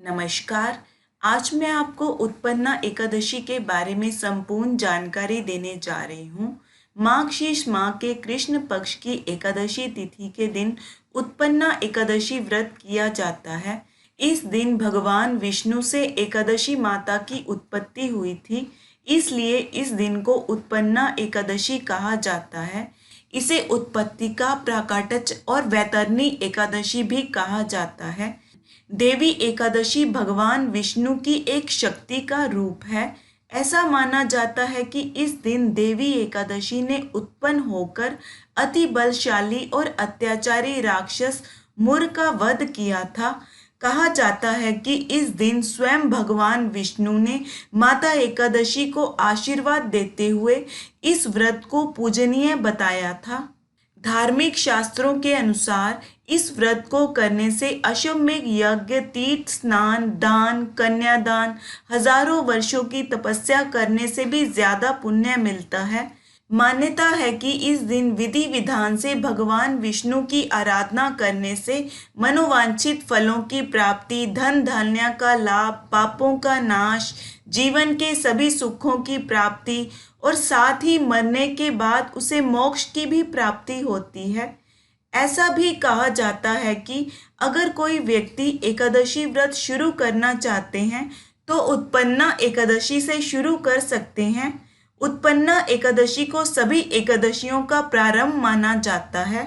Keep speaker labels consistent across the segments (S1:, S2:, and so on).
S1: नमस्कार। आज मैं आपको उत्पन्ना एकादशी के बारे में संपूर्ण जानकारी देने जा रही हूँ। माघ शीर्ष माह के कृष्ण पक्ष की एकादशी तिथि के दिन उत्पन्ना एकादशी व्रत किया जाता है। इस दिन भगवान विष्णु से एकादशी माता की उत्पत्ति हुई थी, इसलिए इस दिन को उत्पन्ना एकादशी कहा जाता है। इसे उत्पत्तिका, प्राकट्च और वैतरणी एकादशी भी कहा जाता है। देवी एकादशी भगवान विष्णु की एक शक्ति का रूप है। ऐसा माना जाता है कि इस दिन देवी एकादशी ने उत्पन्न होकर अति बलशाली और अत्याचारी राक्षस मुर का वध किया था। कहा जाता है कि इस दिन स्वयं भगवान विष्णु ने माता एकादशी को आशीर्वाद देते हुए इस व्रत को पूजनीय बताया था। धार्मिक शास्त्रों के अनुसार इस व्रत को करने से अश्वमेध यज्ञ, तीर्थ स्नान, दान, कन्यादान, हजारों वर्षों की तपस्या करने से भी ज्यादा पुण्य मिलता है। मान्यता है कि इस दिन विधि विधान से भगवान विष्णु की आराधना करने से मनोवांछित फलों की प्राप्ति, धन धान्य का लाभ, पापों का नाश, जीवन के सभी सुखों की प्राप्ति और साथ ही मरने के बाद उसे मोक्ष की भी प्राप्ति होती है। ऐसा भी कहा जाता है कि अगर कोई व्यक्ति एकादशी व्रत शुरू करना चाहते हैं तो उत्पन्ना एकादशी से शुरू कर सकते हैं। उत्पन्ना एकादशी को सभी एकादशियों का प्रारंभ माना जाता है।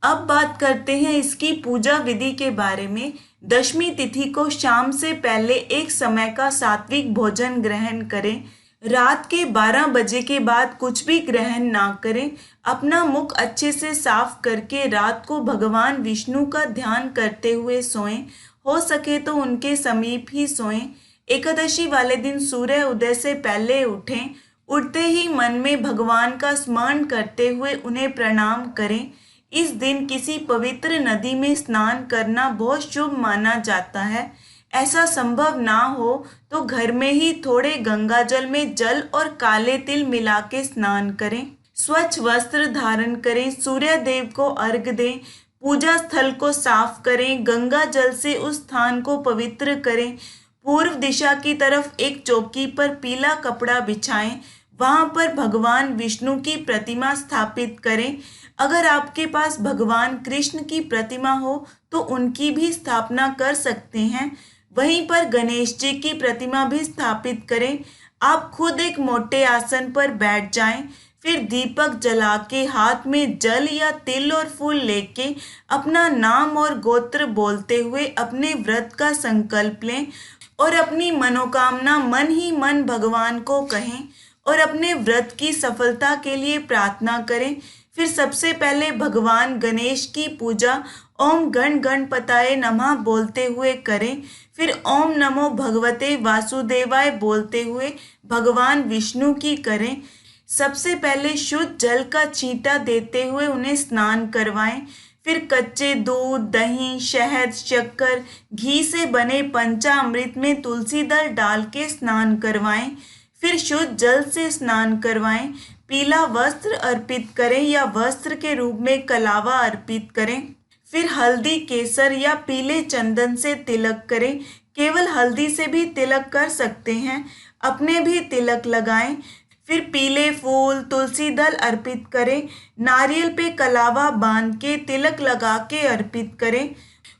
S1: अब बात करते हैं इसकी पूजा विधि के बारे में। दशमी तिथि को शाम से पहले एक समय का सात्विक भोजन ग्रहण करें। रात के 12 बजे के बाद कुछ भी ग्रहण ना करें। अपना मुख अच्छे से साफ करके रात को भगवान विष्णु का ध्यान करते हुए सोएं। हो सके तो उनके समीप ही सोएं। एकादशी वाले दिन सूर्य उदय से पहले उठें। उठते ही मन में भगवान का स्मरण करते हुए उन्हें प्रणाम करें। इस दिन किसी पवित्र नदी में स्नान करना बहुत शुभ माना जाता है। ऐसा संभव ना हो तो घर में ही थोड़े गंगा जल में जल और काले तिल मिला के स्नान करें। स्वच्छ वस्त्र धारण करें। सूर्य देव को अर्घ्य दें। पूजा स्थल को साफ करें। गंगा जल से उस स्थान को पवित्र करें। पूर्व दिशा की तरफ एक चौकी पर पीला कपड़ा बिछाएं। वहां पर भगवान विष्णु की प्रतिमा स्थापित करें। अगर आपके पास भगवान कृष्ण की प्रतिमा हो तो उनकी भी स्थापना कर सकते हैं। वहीं पर गणेश जी की प्रतिमा भी स्थापित करें। आप खुद एक मोटे आसन पर बैठ जाएं। फिर दीपक जला के हाथ में जल या तिल और फूल लेके अपना नाम और गोत्र बोलते हुए अपने व्रत का संकल्प लें और अपनी मनोकामना मन ही मन भगवान को कहें और अपने व्रत की सफलता के लिए प्रार्थना करें। फिर सबसे पहले भगवान गणेश की पूजा ओम गण गणपताय नमः बोलते हुए करें। फिर ओम नमो भगवते वासुदेवाय बोलते हुए भगवान विष्णु की करें। सबसे पहले शुद्ध जल का छींटा देते हुए उन्हें स्नान करवाएं। फिर कच्चे दूध, दही, शहद, शक्कर, घी से बने पंचामृत में तुलसी दल डाल के स्नान करवाएं। फिर शुद्ध जल से स्नान करवाएं। पीला वस्त्र अर्पित करें या वस्त्र के रूप में कलावा अर्पित करें। फिर हल्दी, केसर या पीले चंदन से तिलक करें। केवल हल्दी से भी तिलक कर सकते हैं। अपने भी तिलक लगाएं। फिर पीले फूल, तुलसी दल अर्पित करें। नारियल पे कलावा बांध के तिलक लगा के अर्पित करें।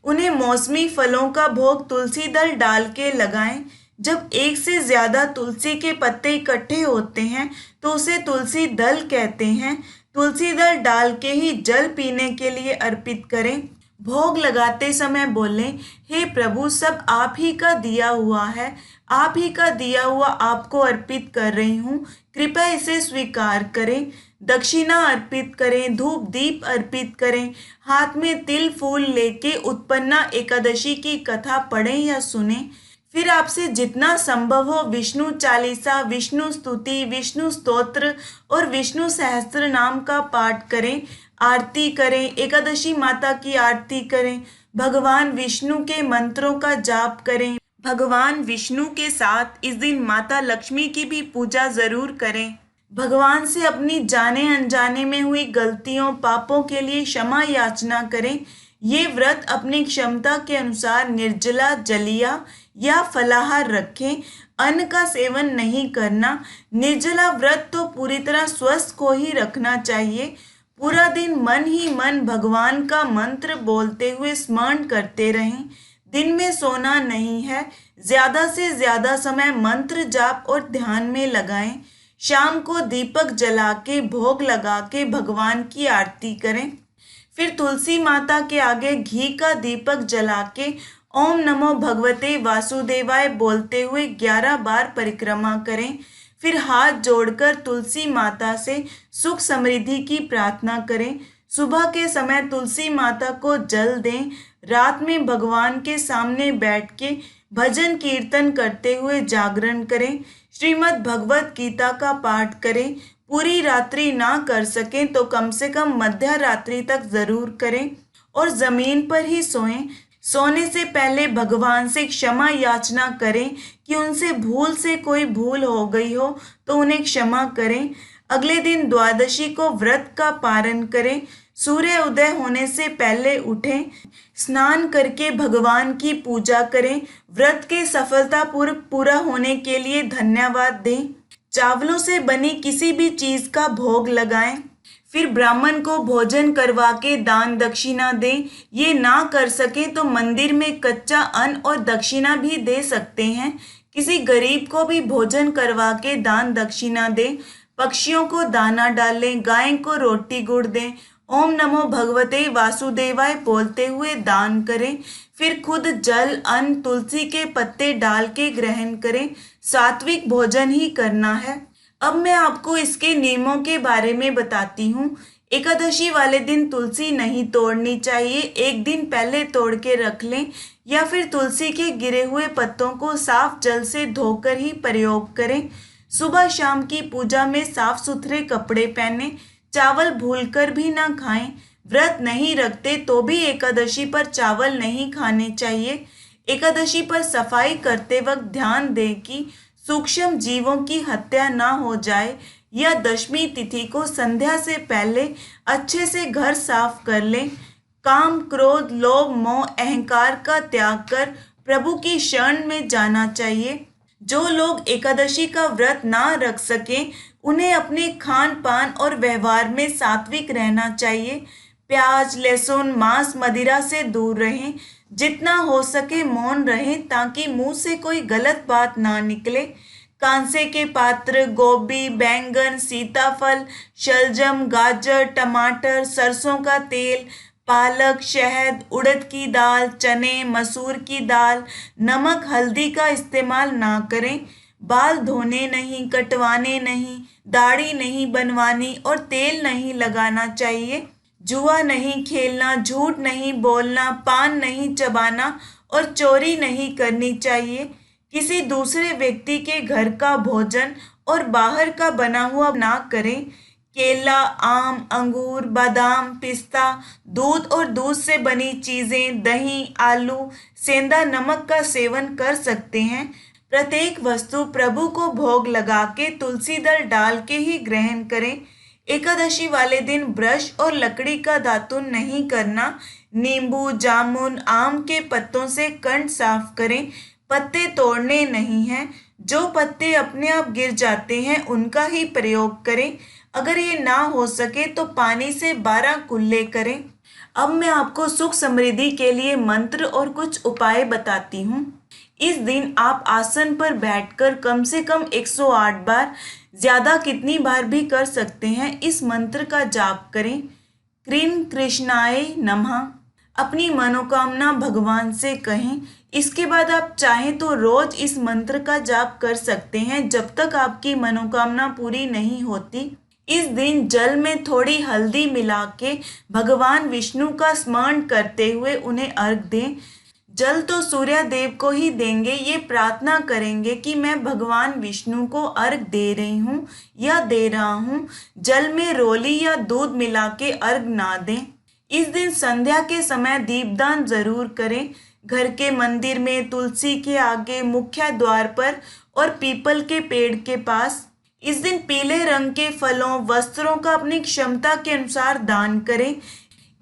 S1: उन्हें मौसमी फलों का भोग तुलसी दल डाल के लगाएं। जब एक से ज्यादा तुलसी के पत्ते इकट्ठे होते हैं तो उसे तुलसी दल कहते हैं। तुलसी दल डाल के ही जल पीने के लिए अर्पित करें। भोग लगाते समय बोलें, हे प्रभु, सब आप ही का दिया हुआ है। आप ही का दिया हुआ आपको अर्पित कर रही हूँ। कृपया इसे स्वीकार करें। दक्षिणा अर्पित करें। धूप दीप अर्पित करें। हाथ में तिल फूल लेके उत्पन्ना एकादशी की कथा पढ़ें या सुने। फिर आपसे जितना संभव हो विष्णु चालीसा, विष्णु स्तुति, विष्णु स्तोत्र और विष्णु सहस्त्र नाम का पाठ करें। आरती करें। एकादशी माता की आरती करें। भगवान विष्णु के मंत्रों का जाप करें। भगवान विष्णु के साथ इस दिन माता लक्ष्मी की भी पूजा जरूर करें। भगवान से अपनी जाने अनजाने में हुई गलतियों, पापों के लिए क्षमा याचना करें। ये व्रत अपनी क्षमता के अनुसार निर्जला, जलिया या फलाहार रखें। अन्न का सेवन नहीं करना। निर्जला व्रत तो पूरी तरह स्वस्थ को ही रखना चाहिए। पूरा दिन मन ही मन भगवान का मंत्र बोलते हुए स्मरण करते रहें। दिन में सोना नहीं है। ज्यादा से ज्यादा समय मंत्र जाप और ध्यान में लगाएं। शाम को दीपक जला के भोग लगा के भगवान की आरती करें। फिर तुलसी माता के आगे घी का दीपक जला के ओम नमो भगवते वासुदेवाय बोलते हुए 11 बार परिक्रमा करें। फिर हाथ जोड़कर तुलसी माता से सुख समृद्धि की प्रार्थना करें। सुबह के समय तुलसी माता को जल दें। रात में भगवान के सामने बैठ के भजन कीर्तन करते हुए जागरण करें। श्रीमद् भगवत गीता का पाठ करें। पूरी रात्रि ना कर सकें तो कम से कम मध्य रात्रि तक जरूर करें और जमीन पर ही सोएं। सोने से पहले भगवान से क्षमा याचना करें कि उनसे भूल से कोई भूल हो गई हो तो उन्हें क्षमा करें। अगले दिन द्वादशी को व्रत का पारण करें। सूर्य उदय होने से पहले उठें। स्नान करके भगवान की पूजा करें। व्रत के सफलतापूर्वक पूरा होने के लिए धन्यवाद दें। चावलों से बनी किसी भी चीज का भोग लगाएं। फिर ब्राह्मण को भोजन करवा के दान दक्षिणा दें। ये ना कर सके तो मंदिर में कच्चा अन्न और दक्षिणा भी दे सकते हैं। किसी गरीब को भी भोजन करवा के दान दक्षिणा दें। पक्षियों को दाना डालें। गाय को रोटी गुड़ दें। ओम नमो भगवते वासुदेवाय बोलते हुए दान करें। फिर खुद जल, अन्न, तुलसी के पत्ते डाल के ग्रहण करें। सात्विक भोजन ही करना है। अब मैं आपको इसके नियमों के बारे में बताती हूँ। एकादशी वाले दिन तुलसी नहीं तोड़नी चाहिए। एक दिन पहले तोड़ के रख लें या फिर तुलसी के गिरे हुए पत्तों को साफ जल से धोकर ही प्रयोग करें। सुबह शाम की पूजा में साफ सुथरे कपड़े पहने। चावल भूलकर भी ना खाएं। व्रत नहीं रखते तो भी एकादशी पर चावल नहीं खाने चाहिए। एकादशी पर सफाई करते वक्त ध्यान दें कि सूक्ष्म जीवों की हत्या ना हो जाए। या दशमी तिथि को संध्या से पहले अच्छे से घर साफ कर लें। काम, क्रोध, लोभ, मोह, अहंकार का त्याग कर प्रभु की शरण में जाना चाहिए। जो लोग एकादशी का व्रत ना रख सकें उन्हें अपने खान पान और व्यवहार में सात्विक रहना चाहिए। प्याज, लहसुन, मांस, मदिरा से दूर रहें। जितना हो सके मौन रहें ताकि मुंह से कोई गलत बात ना निकले। कांसे के पात्र, गोभी, बैंगन, सीताफल, शलजम, गाजर, टमाटर, सरसों का तेल, पालक, शहद, उड़द की दाल, चने, मसूर की दाल, नमक, हल्दी का इस्तेमाल ना करें। बाल धोने नहीं, कटवाने नहीं, दाढ़ी नहीं बनवानी और तेल नहीं लगाना चाहिए। जुआ नहीं खेलना, झूठ नहीं बोलना, पान नहीं चबाना और चोरी नहीं करनी चाहिए। किसी दूसरे व्यक्ति के घर का भोजन और बाहर का बना हुआ ना करें। केला, आम, अंगूर, बादाम, पिस्ता, दूध और दूध से बनी चीजें, दही, आलू, सेंधा नमक का सेवन कर सकते हैं। प्रत्येक वस्तु प्रभु को भोग लगा के तुलसी दल डाल के ही ग्रहण करें। एकादशी वाले दिन ब्रश और लकड़ी का दातुन नहीं करना। नींबू, जामुन, आम के पत्तों से कंठ साफ करें। पत्ते तोड़ने नहीं हैं। जो पत्ते अपने आप गिर जाते हैं उनका ही प्रयोग करें। अगर ये ना हो सके तो पानी से 12 कुल्ले करें। अब मैं आपको सुख समृद्धि के लिए मंत्र और कुछ उपाय बताती हूँ। इस दिन आप आसन पर बैठकर कम से कम 108 बार, ज्यादा कितनी बार भी कर सकते हैं, इस मंत्र का जाप करें। क्रीं कृष्णाय नमः। अपनी मनोकामना भगवान से कहें। इसके बाद आप चाहें तो रोज इस मंत्र का जाप कर सकते हैं जब तक आपकी मनोकामना पूरी नहीं होती। इस दिन जल में थोड़ी हल्दी मिला के भगवान विष्णु का स्मरण करते हुए उन्हें अर्घ दें। जल तो सूर्य देव को ही देंगे। ये प्रार्थना करेंगे कि मैं भगवान विष्णु को अर्घ दे रही हूँ या दे रहा हूँ। जल में रोली या दूध मिला के अर्घ ना दें। इस दिन संध्या के समय दीपदान जरूर करें। घर के मंदिर में, तुलसी के आगे, मुख्य द्वार पर और पीपल के पेड़ के पास। इस दिन पीले रंग के फलों, वस्त्रों का अपनी क्षमता के अनुसार दान करें।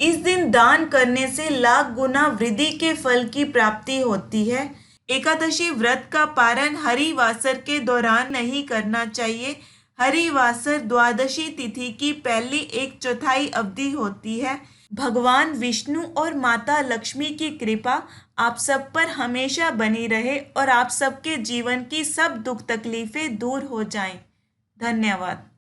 S1: इस दिन दान करने से लाख गुना वृद्धि के फल की प्राप्ति होती है। एकादशी व्रत का पारण हरिवासर के दौरान नहीं करना चाहिए। हरिवासर द्वादशी तिथि की पहली एक चौथाई अवधि होती है। भगवान विष्णु और माता लक्ष्मी की कृपा आप सब पर हमेशा बनी रहे और आप सबके जीवन की सब दुख तकलीफें दूर हो जाएं। धन्यवाद।